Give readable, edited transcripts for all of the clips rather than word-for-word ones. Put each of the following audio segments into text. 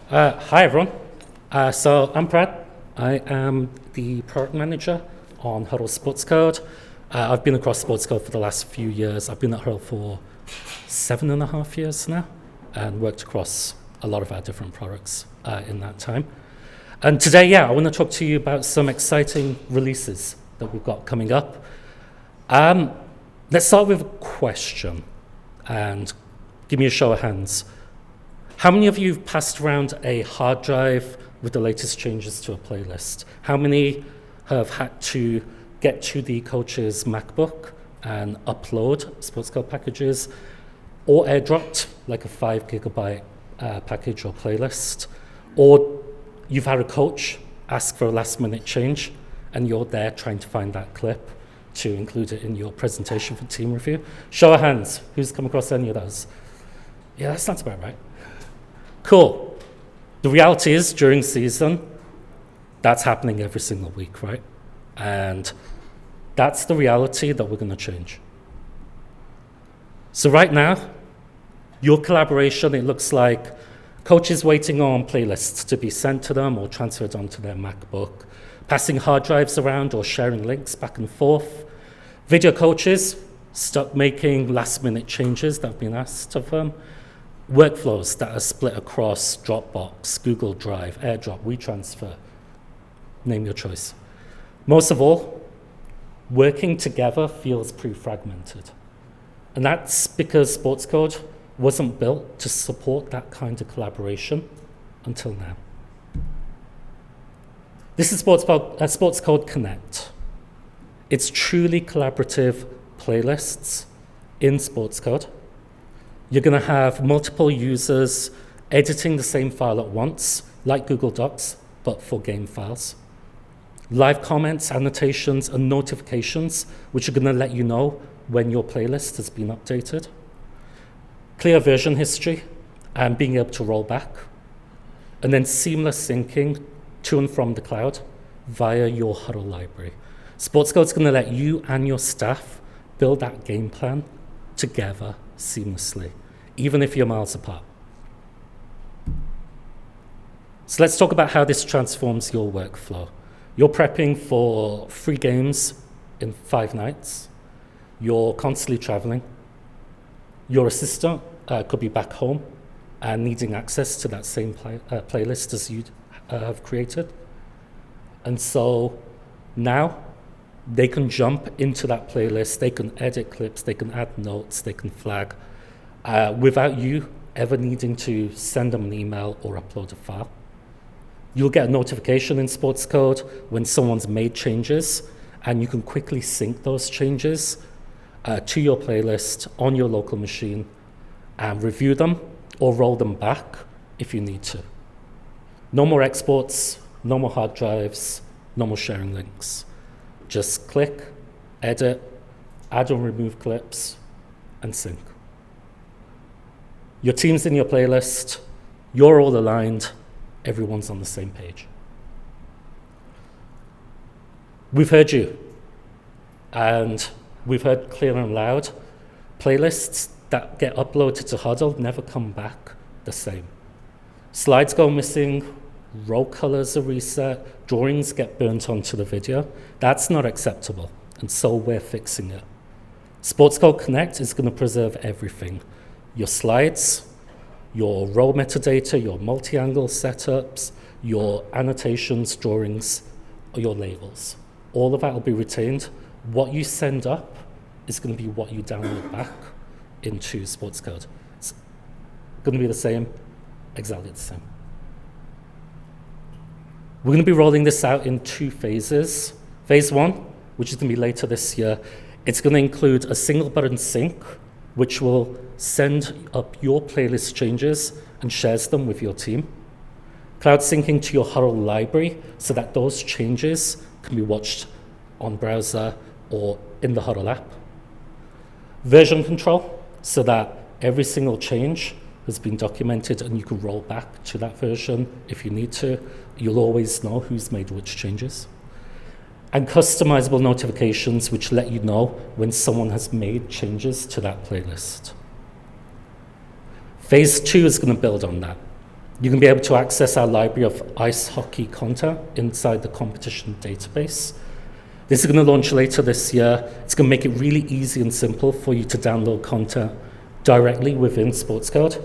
Hi everyone. So I'm Brad. I am the product manager on Hudl Sportscode. I've been across Sportscode for the last few years. I've been at Hudl for 7.5 years now and worked across a lot of our different products in that time. And today, I want to talk to you about some exciting releases that we've got coming up. Let's start with a question and give me a show of hands. How many of you have passed around a hard drive with the latest changes to a playlist? How many have had to get to the coach's MacBook and upload Sportscode packages, or airdropped like a 5 gigabyte package or playlist? Or you've had a coach ask for a last minute change and you're there trying to find that clip to include it in your presentation for team review? Show of hands, who's come across any of those? Yeah, that sounds about right. Cool. The reality is, during season, that's happening every single week, right? And that's the reality that we're going to change. So right now, your collaboration, it looks like coaches waiting on playlists to be sent to them or transferred onto their MacBook, passing hard drives around or sharing links back and forth. Video coaches stuck making last-minute changes that have been asked of them. Workflows that are split across Dropbox, Google Drive, AirDrop, WeTransfer, name your choice. Most of all, working together feels pretty fragmented. And that's because Sportscode wasn't built to support that kind of collaboration until now. This is Sportscode Connect. It's truly collaborative playlists in Sportscode. You're going to have multiple users editing the same file at once, like Google Docs, but for game files. Live comments, annotations, and notifications, which are going to let you know when your playlist has been updated. Clear version history, and being able to roll back. And then seamless syncing to and from the cloud via your Hudl library. Sportscode's going to let you and your staff build that game plan together seamlessly, even if you're miles apart. So let's talk about how this transforms your workflow. You're prepping for 3 games in 5 nights. You're constantly traveling. Your assistant could be back home and needing access to that same playlist as you have created. And so now they can jump into that playlist, they can edit clips, they can add notes, they can flag, without you ever needing to send them an email or upload a file. You'll get a notification in Sportscode when someone's made changes, and you can quickly sync those changes to your playlist on your local machine and review them or roll them back if you need to. No more exports, no more hard drives, no more sharing links. Just click, edit, add or remove clips, and sync. Your team's in your playlist, you're all aligned, everyone's on the same page. We've heard you, and we've heard clear and loud. Playlists that get uploaded to Hudl never come back the same. Slides go missing, row colors are reset, drawings get burnt onto the video. That's not acceptable, and so we're fixing it. Sportscode Connect is going to preserve everything. Your slides, your row metadata, your multi-angle setups, your annotations, drawings, or your labels. All of that will be retained. What you send up is going to be what you download back into Sportscode. It's going to be the same, exactly the same. We're going to be rolling this out in 2 phases. Phase 1, which is going to be later this year, it's going to include a single button sync, which will send up your playlist changes and shares them with your team. Cloud syncing to your Hudl library so that those changes can be watched on browser or in the Hudl app. Version control, so that every single change has been documented and you can roll back to that version if you need to. You'll always know who's made which changes. And customizable notifications which let you know when someone has made changes to that playlist. Phase 2 is going to build on that. You're going to be able to access our library of ice hockey content inside the competition database. This is going to launch later this year. It's going to make it really easy and simple for you to download content directly within Sportscode.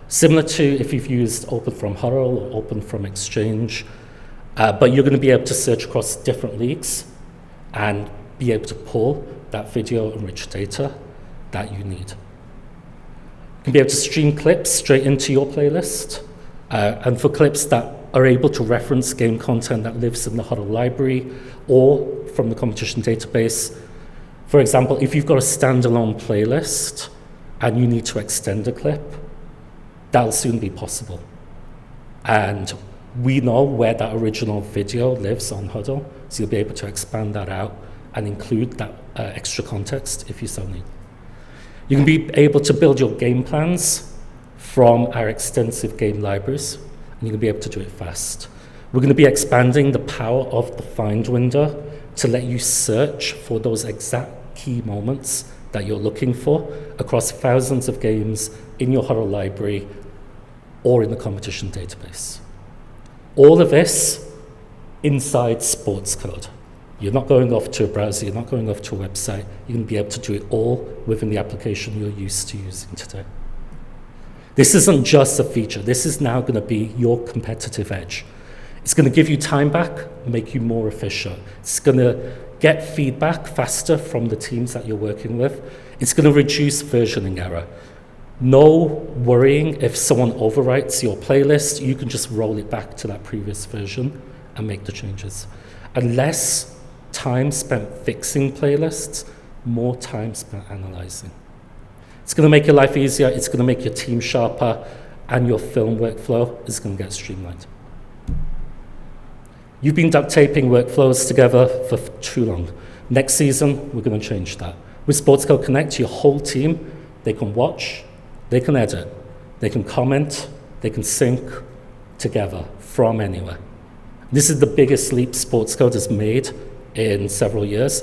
Similar to if you've used Open from Hudl or Open from Exchange, but you're going to be able to search across different leagues and be able to pull that video-enriched data that you need. You can be able to stream clips straight into your playlist, and for clips that are able to reference game content that lives in the Hudl library or from the competition database. For example, if you've got a standalone playlist and you need to extend a clip, that'll soon be possible. And we know where that original video lives on Hudl, so you'll be able to expand that out and include that extra context if you so need. You can be able to build your game plans from our extensive game libraries, and you can be able to do it fast. We're going to be expanding the power of the find window to let you search for those exact key moments that you're looking for across thousands of games in your Hudl library or in the competition database. All of this inside Sportscode. You're not going off to a browser, you're not going off to a website. You're going to be able to do it all within the application you're used to using today. This isn't just a feature. This is now going to be your competitive edge. It's going to give you time back, make you more efficient. It's going to get feedback faster from the teams that you're working with. It's going to reduce versioning error. No worrying if someone overwrites your playlist. You can just roll it back to that previous version and make the changes. And less time spent fixing playlists, more time spent analyzing. It's going to make your life easier, it's going to make your team sharper, and your film workflow is going to get streamlined. You've been duct taping workflows together for too long. Next season, we're going to change that. With Sportscode Connect, your whole team, they can watch, they can edit, they can comment, they can sync together from anywhere. This is the biggest leap Sportscode has made in several years,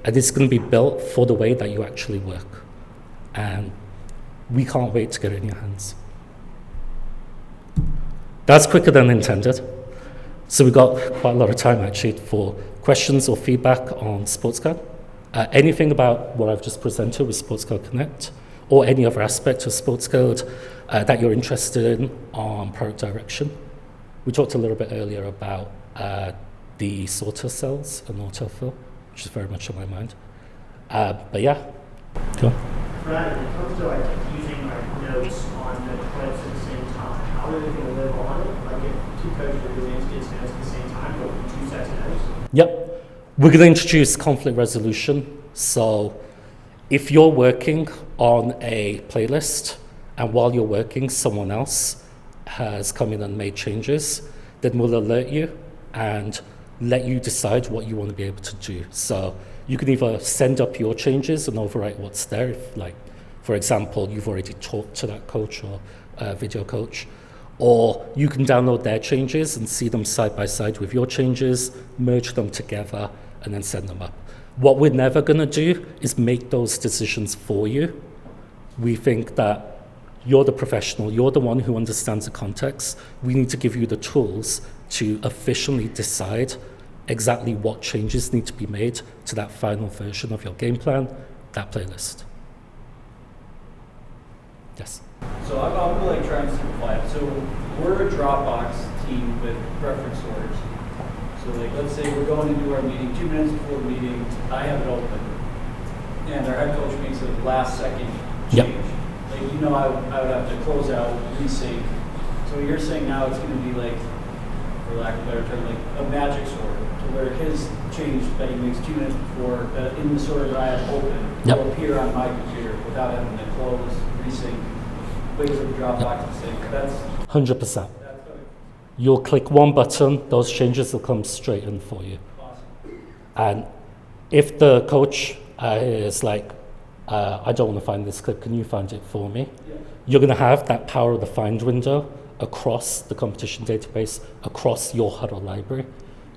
and it's going to be built for the way that you actually work. And we can't wait to get it in your hands. That's quicker than intended. So we've got quite a lot of time actually for questions or feedback on Sportscode. Anything about what I've just presented with Sportscode Connect, or any other aspect of Sportscode that you're interested in on product direction. We talked a little bit earlier about the sorter cells and autofill, which is very much on my mind. But yeah, go on. Brad, when it comes to like using like notes on the clips at the same time, how are they going to live on it? Like if two coaches are doing kids notes at the same time, go from two sets of notes? Yep. We're going to introduce conflict resolution. So if you're working on a playlist and while you're working, someone else has come in and made changes, then we'll alert you and let you decide what you want to be able to do. So you can either send up your changes and overwrite what's there. If, like, for example, you've already talked to that coach or video coach, or you can download their changes and see them side by side with your changes, merge them together, and then send them up. What we're never going to do is make those decisions for you. We think that you're the professional, you're the one who understands the context. We need to give you the tools to efficiently decide exactly what changes need to be made to that final version of your game plan, that playlist. Yes? So I'm going to try and simplify it. So we're a Dropbox team with preference orders. So let's say we're going into our meeting, 2 minutes before the meeting, I have it open. And our head coach makes a last second change. Yep. I would have to close out, resync. So you're saying now it's going to be like, for lack of a better term, like a magic sort, to where his change that he makes 2 minutes before, in the sorter that I have open, Yep. will appear on my computer without having to close, resync, wait for the Dropbox to sync. That's 100%. You'll click one button, those changes will come straight in for you. awesome. And if the coach is like, I don't want to find this clip, can you find it for me? Yeah. You're going to have that power of the find window across the competition database, across your Hudl library.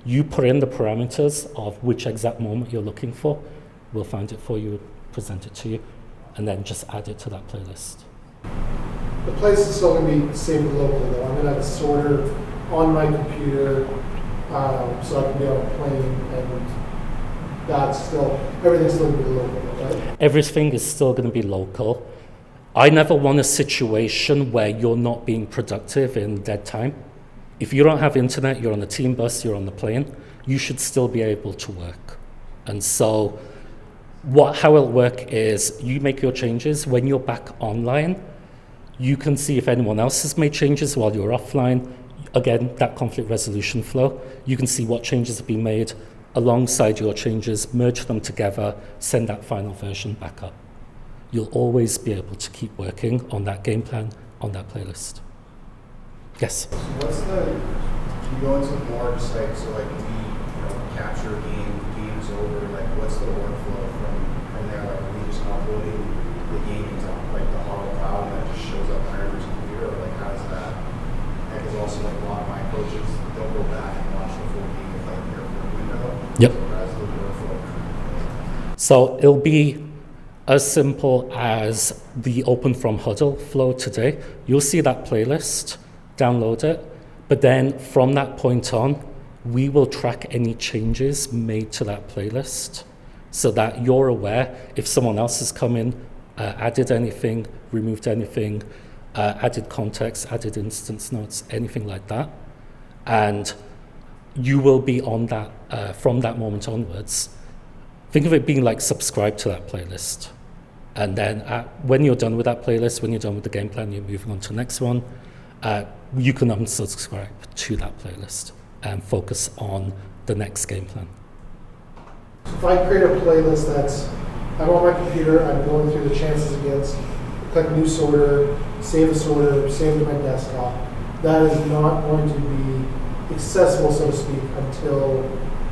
You put in the parameters of which exact moment you're looking for, we'll find it for you, present it to you, and then just add it to that playlist. The place is still going to be saved locally though. I'm going to have a sorter on my computer so I can be on a plane, and that's still, everything's still going to be local, right? Everything is still going to be local. I never want a situation where you're not being productive in dead time. If you don't have internet, you're on the team bus, you're on the plane, you should still be able to work. And so how it'll work is you make your changes. When you're back online, you can see if anyone else has made changes while you're offline. Again, that conflict resolution flow. You can see what changes have been made alongside your changes, merge them together, send that final version back up. You'll always be able to keep working on that game plan, on that playlist. Yes? So what's can you go into more just like, so like we, capture games over, like what's the workflow from there? Like are we just uploading the games on like the Hudl cloud and that just shows up on everybody's computer, or like how does that? Because also like a lot of my coaches, they'll go back and watch the full game with like their window. Yep. So how's the workflow? So it'll be as simple as the open from Hudl flow today. You'll see that playlist, download it, but then from that point on, we will track any changes made to that playlist so that you're aware if someone else has come in, added anything, removed anything, added context, added instance notes, anything like that. And you will be on that from that moment onwards. Think of it being like subscribe to that playlist. And then when you're done with that playlist, when you're done with the game plan, you're moving on to the next one, you can unsubscribe to that playlist and focus on the next game plan. So if I create a playlist I'm on my computer, I'm going through the chances against, click new sorter, save a sorter, save to my desktop, that is not going to be accessible, so to speak, until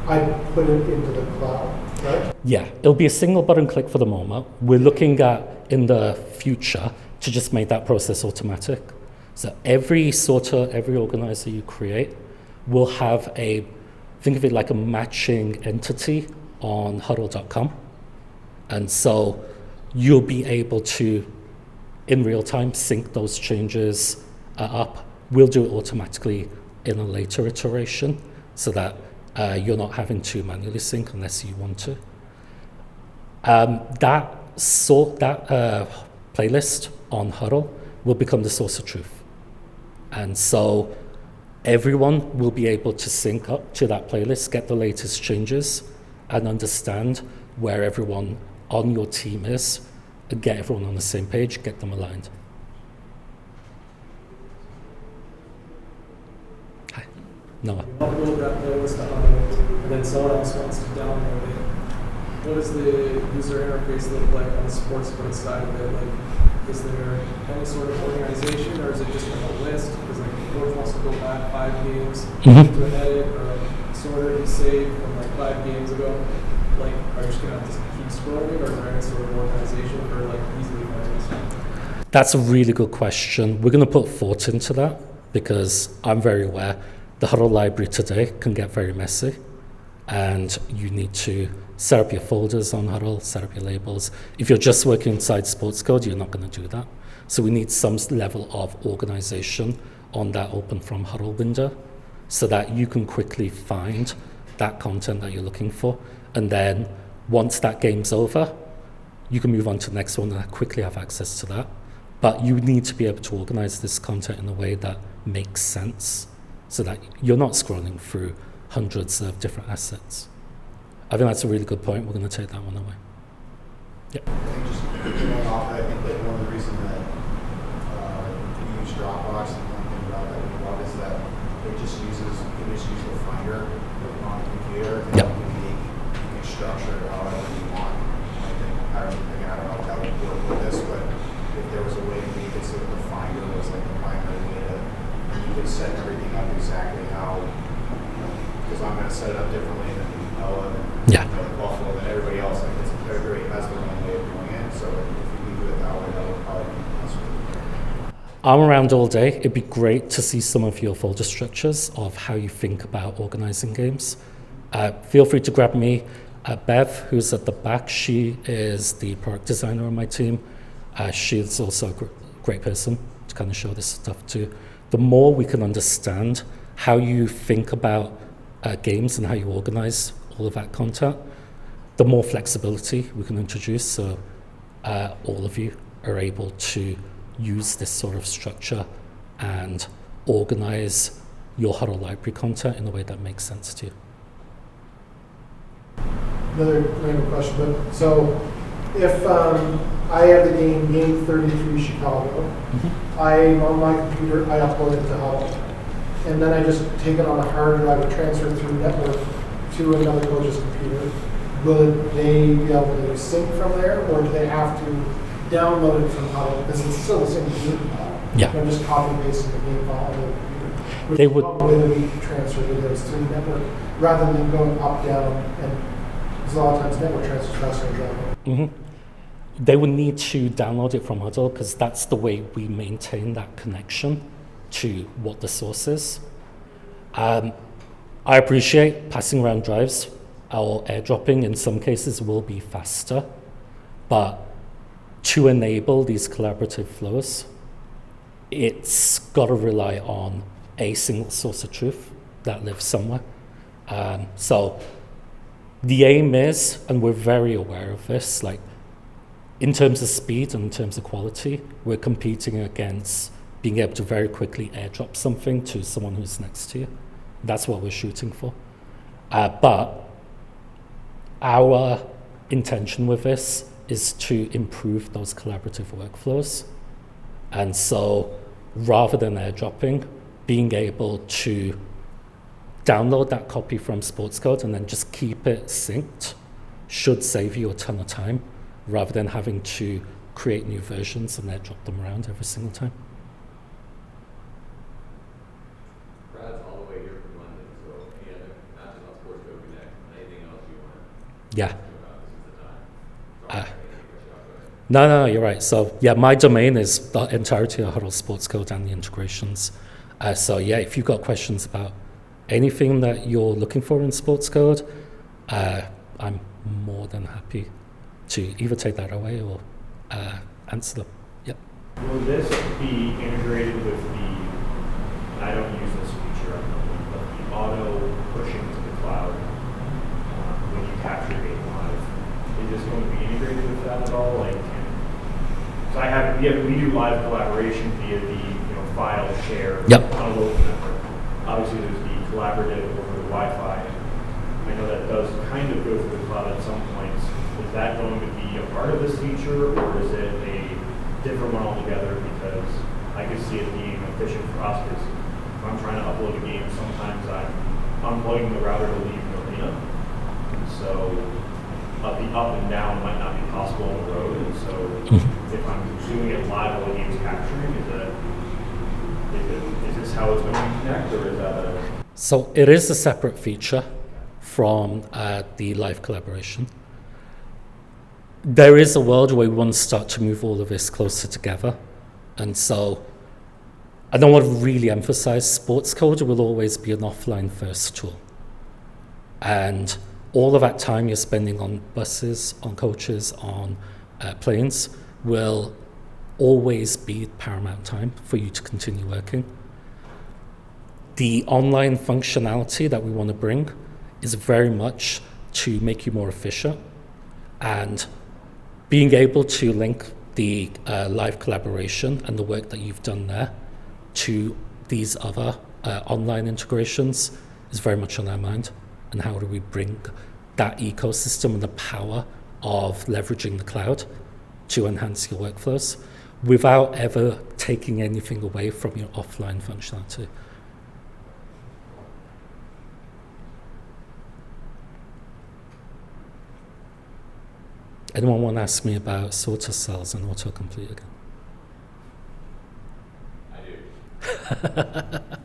I put it into the cloud, right? Yeah, it'll be a single button click for the moment. We're looking at, in the future, to just make that process automatic. So every sorter, every organizer you create will have think of it like a matching entity on hudl.com. And so you'll be able to, in real time, sync those changes up. We'll do it automatically in a later iteration so that you're not having to manually sync unless you want to. That playlist on Hudl will become the source of truth. And so everyone will be able to sync up to that playlist, get the latest changes, and understand where everyone on your team is, and get everyone on the same page, get them aligned. Hi, Noah. You upload that playlist to Hudl, and then someone else wants to download it. What does the user interface look like on the Sportscode side of it? Like, is there any sort of organization, or is it just like a list? Because like the coach wants to go back 5 games to an edit or a sorter he saved from like 5 games ago. Like, are you just gonna have to keep scrolling, or is there any sort of organization for like easily finding stuff? That's a really good question. We're going to put thought into that because I'm very aware the Hudl library today can get very messy, and you need to set up your folders on Hudl, set up your labels. If you're just working inside Sportscode, you're not going to do that. So we need some level of organization on that open from Hudl window so that you can quickly find that content that you're looking for. And then once that game's over, you can move on to the next one and quickly have access to that. But you need to be able to organize this content in a way that makes sense so that you're not scrolling through hundreds of different assets. I think that's a really good point. We're going to take that one away. Yeah. I think just going off, I think that one of the reasons that we use Dropbox, and one thing about that we love is that it just uses the Finder on the computer, and Yep. you can structure it however you want. I don't know if that would work with this, but if there was a way to make it so that the Finder was like the primary way to, you could set everything up exactly how, because I'm going to set it up differently than Noah and Buffalo than everybody else. Like everybody has their own way of doing it. So if you can do it that way, that would probably be possible. I'm around all day. It'd be great to see some of your folder structures of how you think about organizing games. Feel free to grab me. Bev, who's at the back, she is the product designer on my team. She's also a great person. to kind of show this stuff to. The more we can understand how you think about games and how you organize all of that content, the more flexibility we can introduce, so all of you are able to use this sort of structure and organize your Hudl library content in a way that makes sense to you. Another random question, but so if I have the game 33 Chicago, on my computer, I upload it to Hudl, and then I just take it on a hard drive and transfer it through network to another coach's computer. Will they be able to sync from there, or do they have to download it from Hudl? Because it's still the same game file. Yeah. I'm just copy and pasting the game file on the computer. Which They is would- one way that we transfer videos through the network, rather than going up, down, and because a lot of times network transfers faster than download. They would need to download it from Hudl because that's the way we maintain that connection to what the source is. I appreciate passing around drives or airdropping in some cases will be faster, but to enable these collaborative flows, it's got to rely on a single source of truth that lives somewhere. So the aim is, and we're very aware of this, like in terms of speed and in terms of quality, we're competing against being able to very quickly airdrop something to someone who's next to you. That's what we're shooting for. But our intention with this is to improve those collaborative workflows. And so rather than airdropping, being able to download that copy from Sportscode and then just keep it synced should save you a ton of time, rather than having to create new versions and airdrop them around every single time. Brad's all the way here from London, so any other, not just on Sportscode Connect, anything else you want to Yeah. talk about, this is the time. No, you're right. So yeah, my domain is the entirety of Hudl Sportscode and the integrations. So yeah, if you've got questions about anything that you're looking for in Sportscode, I'm more than happy to either take that away or answer them. Yep. Will this be integrated with the, I don't use this feature, but the auto pushing to the cloud when you capture game live? Is this going to be integrated with that at all? Like, so we do live collaboration via the file share on a local network. Obviously, there's the collaborative over the Wi-Fi. I know that does kind of go through the cloud at some points. Is that going to be a part of this feature, or is it a different one altogether? Because I could see it being efficient for us, because if I'm trying to upload a game, sometimes I'm unplugging the router to leave the arena. So the up and down might not be possible on the road. And so if I'm doing it live while the game's capturing, is this how it's going to connect, or is that a... So it is a separate feature from the live collaboration. There is a world where we want to start to move all of this closer together. And so I don't want to really emphasize Sportscode will always be an offline first tool. And all of that time you're spending on buses, on coaches, on planes will always be paramount time for you to continue working. The online functionality that we want to bring is very much to make you more efficient, and being able to link the live collaboration and the work that you've done there to these other online integrations is very much on our mind. And how do we bring that ecosystem and the power of leveraging the cloud to enhance your workflows without ever taking anything away from your offline functionality. Anyone want to ask me about sorter cells and autocomplete again? I do.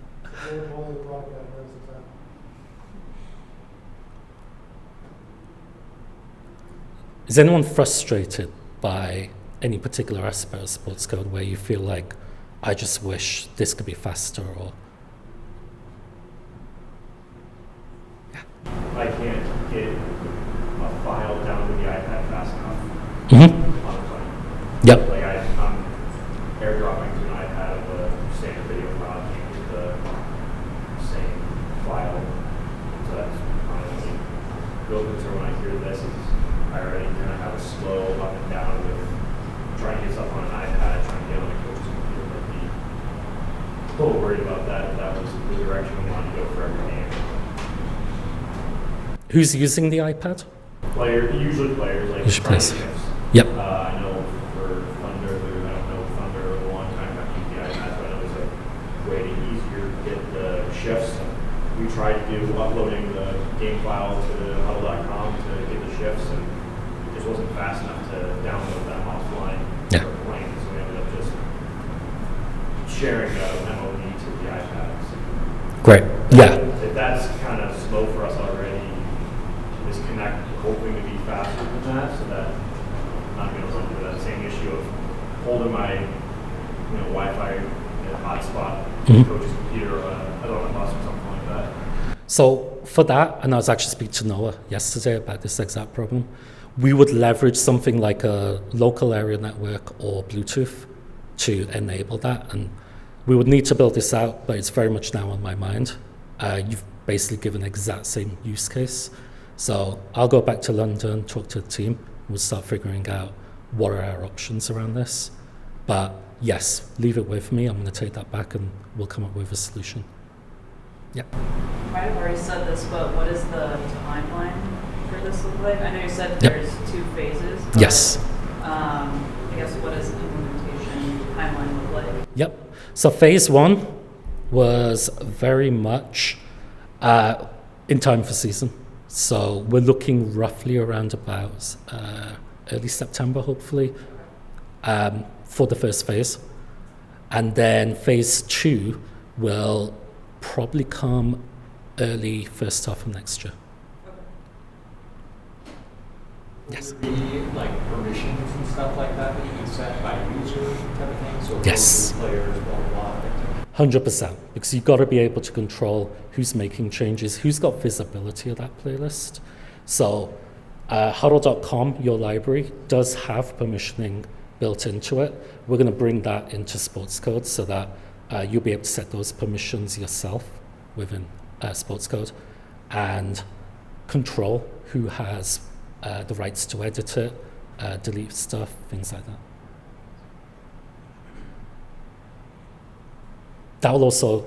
Is anyone frustrated by any particular aspect of Sportscode where you feel like, I just wish this could be faster, or? I can't get a file down to the iPad fast enough Mm-hmm. on the phone. Yep. Like I'm airdropping to an iPad coming down with trying to get stuff on an iPad, trying to get on a coach's computer, might be a little worried about that if that was the direction we wanted to go for every game. Who's using the iPad? Usually players, like Usually players. shifts. Yep. I know for Thunder, I don't know Thunder a long time have used the iPad, but I know it's a way easier to get the shifts. We tried to do uploading the game file to Hudl.com to get the shifts, and it just wasn't fast enough to download them offline Yeah. or playing, so we ended up just sharing the MOD to the iPads. Great. Yeah. If that's kind of slow for us already, is Connect hoping to be faster than that, so that I'm not going to run into that same issue of holding my Wi-Fi hotspot coach's computer on a bus or something like that. So for that, and I was actually speaking to Noah yesterday about this exact problem, we would leverage something like a local area network or Bluetooth to enable that. And we would need to build this out, but it's very much now on my mind. You've basically given the exact same use case. So I'll go back to London, talk to the team, we'll start figuring out what are our options around this. But yes, leave it with me. I'm going to take that back and we'll come up with a solution. Yeah. You might have already said this, but what is the timeline for this look like? I know you said Yep. there's 2 phases. But, Yes. I guess what does implementation timeline look like? Yep. So phase 1 was very much in time for season. So we're looking roughly around about early September, hopefully, for the first phase. And then phase 2 will probably come early first half of next year. Yes. Would there be like permissions and stuff like that that you can set by user type of thing? So Yes. players, blah, blah, blah. 100%, because you've got to be able to control who's making changes, who's got visibility of that playlist. So Hudl.com, your library, does have permissioning built into it. We're going to bring that into Sportscode so that you'll be able to set those permissions yourself within Sportscode and control who has the rights to edit it, delete stuff, things like that. That will also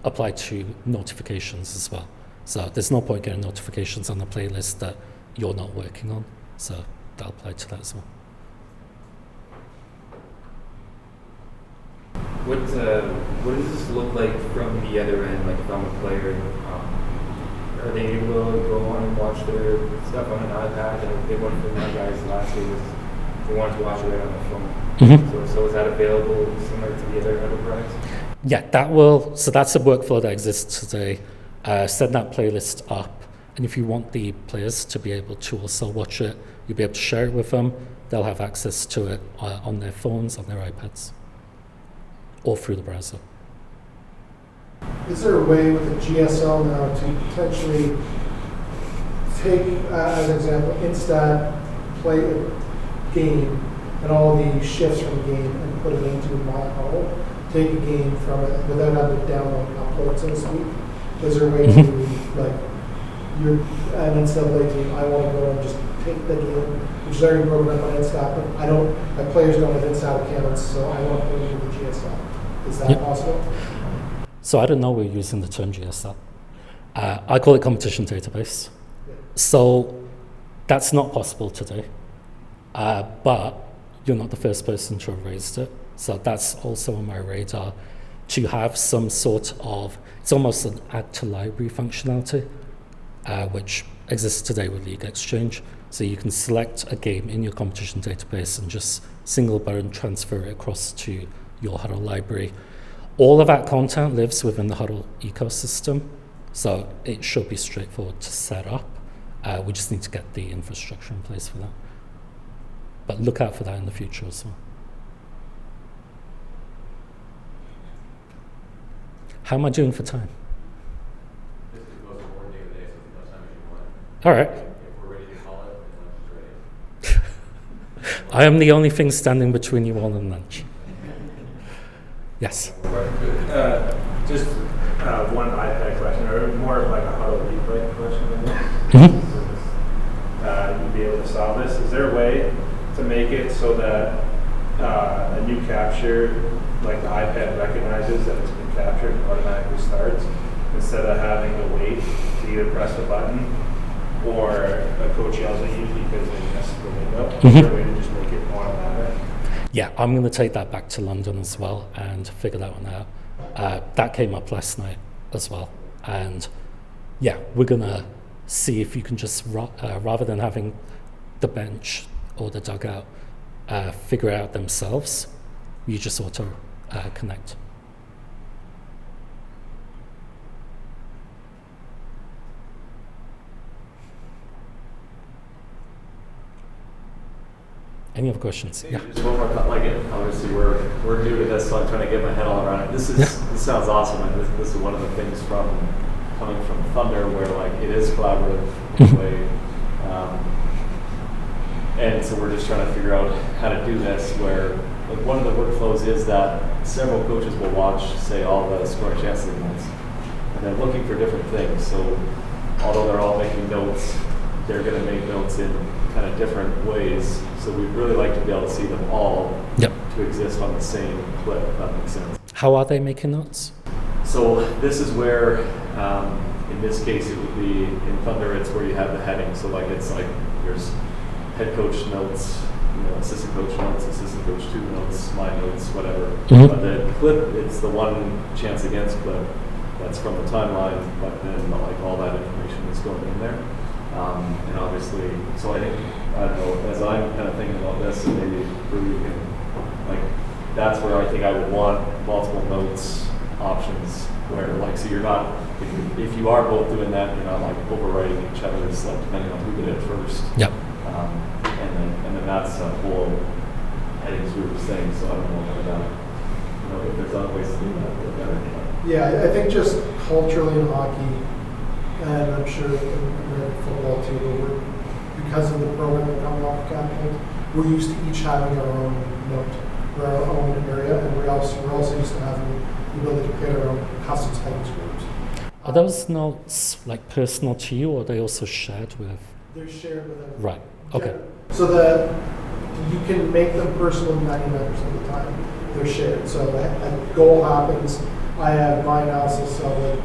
apply to notifications as well. So there's no point getting notifications on a playlist that you're not working on. So that'll apply to that as well. What does this look like from the other end? Like if I'm a player, are they able to go on and watch their stuff on an iPad? And they one from my guys last year was they wanted to watch it right on their phone. Mm-hmm. So is that available similar to the other enterprise? Yeah, that will. So that's a workflow that exists today. Send that playlist up, and if you want the players to be able to also watch it, you'll be able to share it with them. They'll have access to it on their phones, on their iPads, or through the browser. Is there a way with the GSL now to potentially take, as an example, Instat, play a game, and all the shifts from the game and put it into my Hudl? Take a game from it without having to download and upload, so to speak? Is there a way to, like, you're an NCAA team, I want to go and just take the game, which is already programmed on Instat, but my players don't have Instat accounts, so I want to put it into the GSL. Is that possible? So I don't know we're using the term GSL. I call it competition database. So that's not possible today. But you're not the first person to have raised it. So that's also on my radar, to have some sort of, it's almost an add to library functionality, which exists today with League Exchange. So you can select a game in your competition database and just single button transfer it across to your Hudl library. All of that content lives within the Hudl ecosystem, so it should be straightforward to set up. We just need to get the infrastructure in place for that. But look out for that in the future as well. How am I doing for time? This is the most important day of the day, so it's the most time you want. All right. If we're ready to call it, then lunch is ready. I am the only thing standing between you all and lunch. Yes. Just one iPad question, or more of like a Hudl Replay question. Mm-hmm. You'd be able to solve this. Is there a way to make it so that a new capture, like the iPad recognizes that it's been captured and automatically starts, instead of having to wait to either press the button or a coach yells at you because they missed the window. Is there a way to just make it automatic? Yeah, I'm going to take that back to London as well and figure that one out. That came up last night as well. And yeah, we're going to see if you can just, rather than having the bench or the dugout figure it out themselves, you just auto connect. Any other questions? Maybe Yeah. just one more, obviously we're new to this, so I'm trying to get my head all around it. This sounds awesome, and this is one of the things coming from Thunder, where like it is collaborative in a way, and so we're just trying to figure out how to do this. Where like one of the workflows is that several coaches will watch, say, all the scoring chances events, and they're looking for different things. So although they're all making notes, they're going to make notes in kind of different ways. So we'd really like to be able to see them all to exist on the same clip, if that makes sense. How are they making notes? So this is where, in this case, it would be in Thunder. It's where you have the heading. So like it's like there's head coach notes, assistant coach notes, assistant coach 2 notes, my notes, whatever. But the clip, it's the one chance against clip that's from the timeline. But then like all that information is going in there. And obviously, so I think, I don't know, as I'm kind of thinking about this, and maybe you can, like, that's where I think I would want multiple notes options, where, like, so you're not, if you are both doing that, you're not, like, overwriting each other's, like, depending on who did it first. Yep. And then that's a whole heading through thing, so I don't know about, if there's other ways to do that. Yeah, I think just culturally in hockey, and I'm sure in American football too, but because of the program that comes off Catapult, we're used to each having our own note, or our own area, and we're also used to having the ability to create our own custom headings groups. Are those notes like personal to you, or are they also shared with? They're shared with everyone. Right. Okay. So that you can make them personal 99% of the time. They're shared. So a goal happens. I have my analysis of it.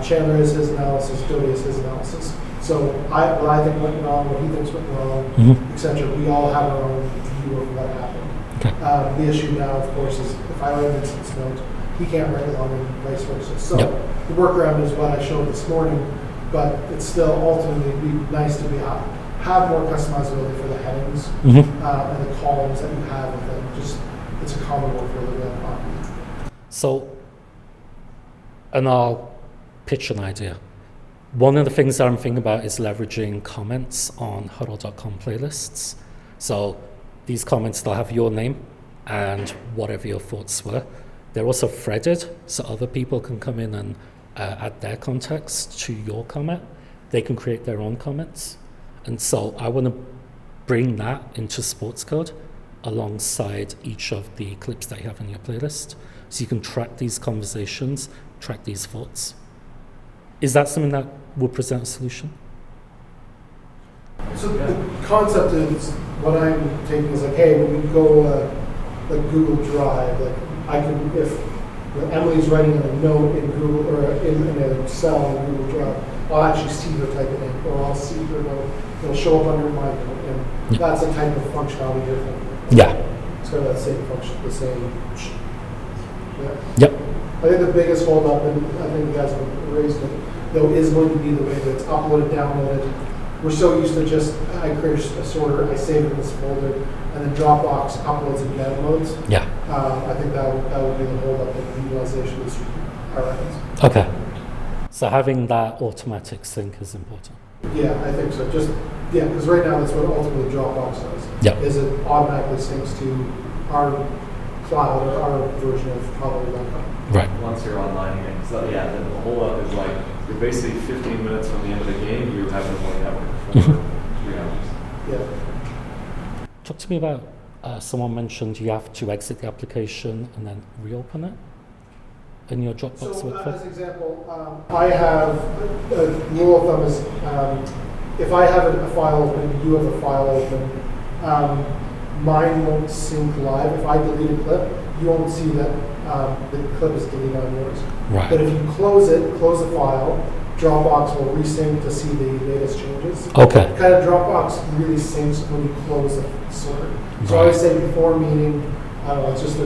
Chandler has his analysis, Jody has his analysis. So what I think went wrong, what he thinks went wrong, etc. We all have our own view of what happened. Okay. The issue now, of course, is if I write Vincent's note, he can't write it on and vice versa. So the workaround is what I showed this morning, but it's still ultimately be nice to have more customizability for the headings and the columns that you have with them. Just it's a common workflow that we have in hockey. So, and I'll pitch an idea. One of the things that I'm thinking about is leveraging comments on Hudl.com playlists. So these comments, they'll have your name and whatever your thoughts were. They're also threaded, so other people can come in and add their context to your comment. They can create their own comments. And so I want to bring that into Sportscode alongside each of the clips that you have in your playlist. So you can track these conversations, track these thoughts. Is that something that will present a solution? So the concept is, what I'm taking is like, hey, when we go like Google Drive, like I can, if Emily's writing a note in Google or in a cell in Google Drive, I'll actually see her type it in, or I'll see her note. It'll show up under my note, and that's the type of functionality you're thinking. Yeah. It's got that same function, the same. Yeah. Yep. I think the biggest hold up, and I think you guys have raised it, though, is going to be the way that it's uploaded, downloaded. We're so used to just, I create a sorter, I save it in this folder, and then Dropbox uploads and downloads. Yeah. I think that would be the hold up in the utilization of our ends. Okay. So having that automatic sync is important. Yeah, I think so. Because right now that's what ultimately Dropbox does. Yeah. Is it automatically syncs to our cloud or our version of Hudl.com. Right. Once you're online again. So then the whole up is like, you're basically 15 minutes from the end of the game, you have no more network for 3 hours. Yeah. Talk to me about, someone mentioned you have to exit the application and then reopen it in your Dropbox workflow. As an example, I have, a rule of thumb is, if I have a file open and you have a file open, mine won't sync live. If I delete a clip, you won't see that the clip is deleted on yours. Right. But if you close the file, Dropbox will resync to see the latest changes. Okay. Kind of Dropbox really syncs when you close the sorter. So I Right. always say before a meeting, I don't know, it's just I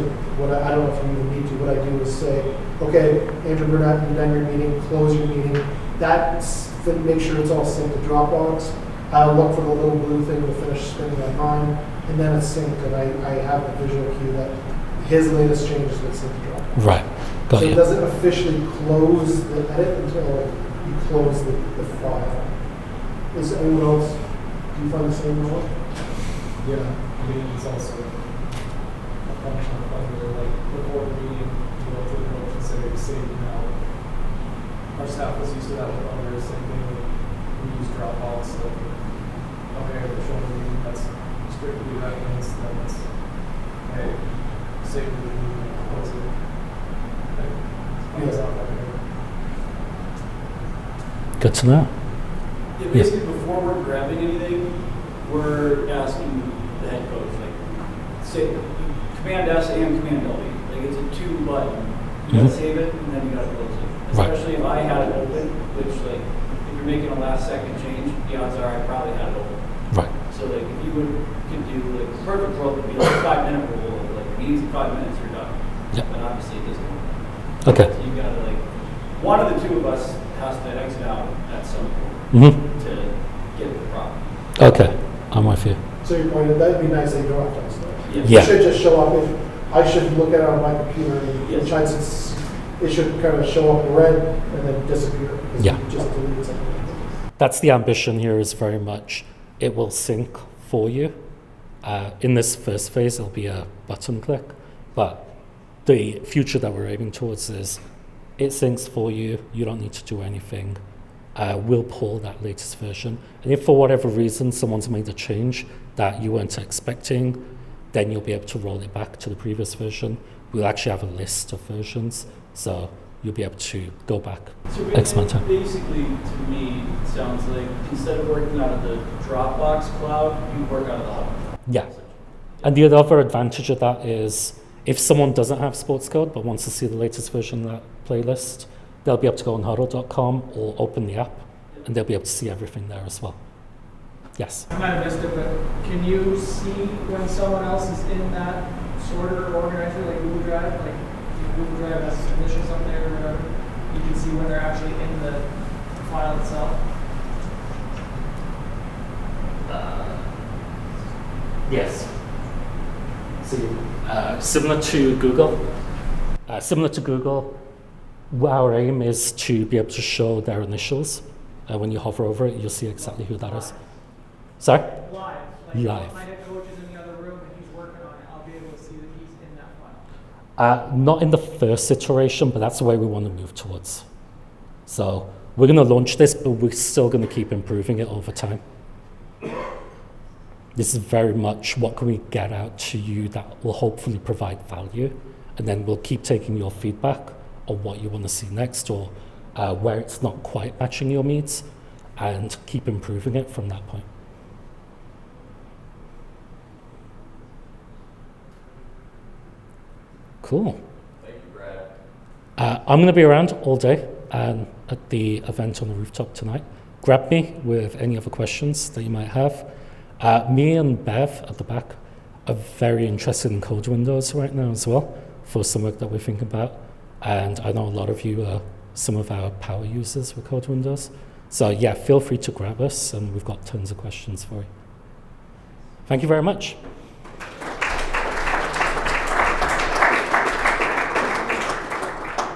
don't know if you even need to, what I do is say, okay, Andrew Burnett, you've done your meeting, close your meeting. Make sure it's all synced to Dropbox. I'll look for the little blue thing to finish spinning on mine, and then it's synced, and I have the visual cue that his latest changes get synced to Dropbox. Right. Got So it you. doesn't officially close the edit until you close the file. Is anyone else, do you find the same one? Yeah, I mean, it's also a function of whether, like, before the meeting, you go through the motion, say, our staff was used to that with others, same thing, we use Dropbox, like, okay, we're showing the meeting, that's strictly that means, then it's, hey, save the meeting, close it. Like, it's not like Good to know. Yeah, basically, before we're grabbing anything, we're asking the head coach, like, say, Command S and Command W. Like, it's a 2-button. You gotta save it, and then you gotta close it. Right. Especially if I had it open, which, like, if you're making a last-second change, the odds are I probably had it open. Right. So, like, if you could do, like, the perfect world would be like a 5-minute rule, of, like, meetings in 5 minutes, you're done. Yep. But obviously, it doesn't work. Okay. So you gotta, like, one of the two of us has to exit out at some point Mm-hmm. to get the problem. Okay. I'm with you. So your point, that'd be nice that you don't have to install. Yeah. It should just show up, I should look at it on my computer, and Yes. it should kind of show up red and then disappear. Because Yeah. you just deleted something. That's the ambition here, is very much it will sync for you. In this first phase, it'll be a button click, but the future that we're aiming towards is it syncs for you. You don't need to do anything. We'll pull that latest version. And if for whatever reason someone's made a change that you weren't expecting, then you'll be able to roll it back to the previous version. We'll actually have a list of versions, so you'll be able to go back So X amount of time. basically, to me, it sounds like instead of working out of the Dropbox cloud, you work out of the Hudl. Yeah. And the other advantage of that is if someone doesn't have Sportscode but wants to see the latest version of that playlist, they'll be able to go on hudl.com or open the app, and they'll be able to see everything there as well. Yes. I might have missed it, but can you see when someone else is in that sorter or organizer, like Google Drive? Like Google Drive has initials up there or whatever. You can see when they're actually in the file itself. Yes. So, similar to Google, our aim is to be able to show their initials. When you hover over it, you'll see exactly who that is. Sorry? Live. Live. If my head coach is in the other room and he's working on it, I'll be able to see that he's in that file. Not in the first iteration, but that's the way we want to move towards. So we're going to launch this, but we're still going to keep improving it over time. This is very much what can we get out to you that will hopefully provide value, and then we'll keep taking your feedback on what you want to see next, or where it's not quite matching your needs, and keep improving it from that point. Cool. Thank you, Brad. I'm going to be around all day at the event on the rooftop tonight. Grab me with any other questions that you might have. Me and Bev at the back are very interested in code windows right now as well, for some work that we're thinking about. And I know a lot of you are some of our power users with code windows. So yeah, feel free to grab us, and we've got tons of questions for you. Thank you very much.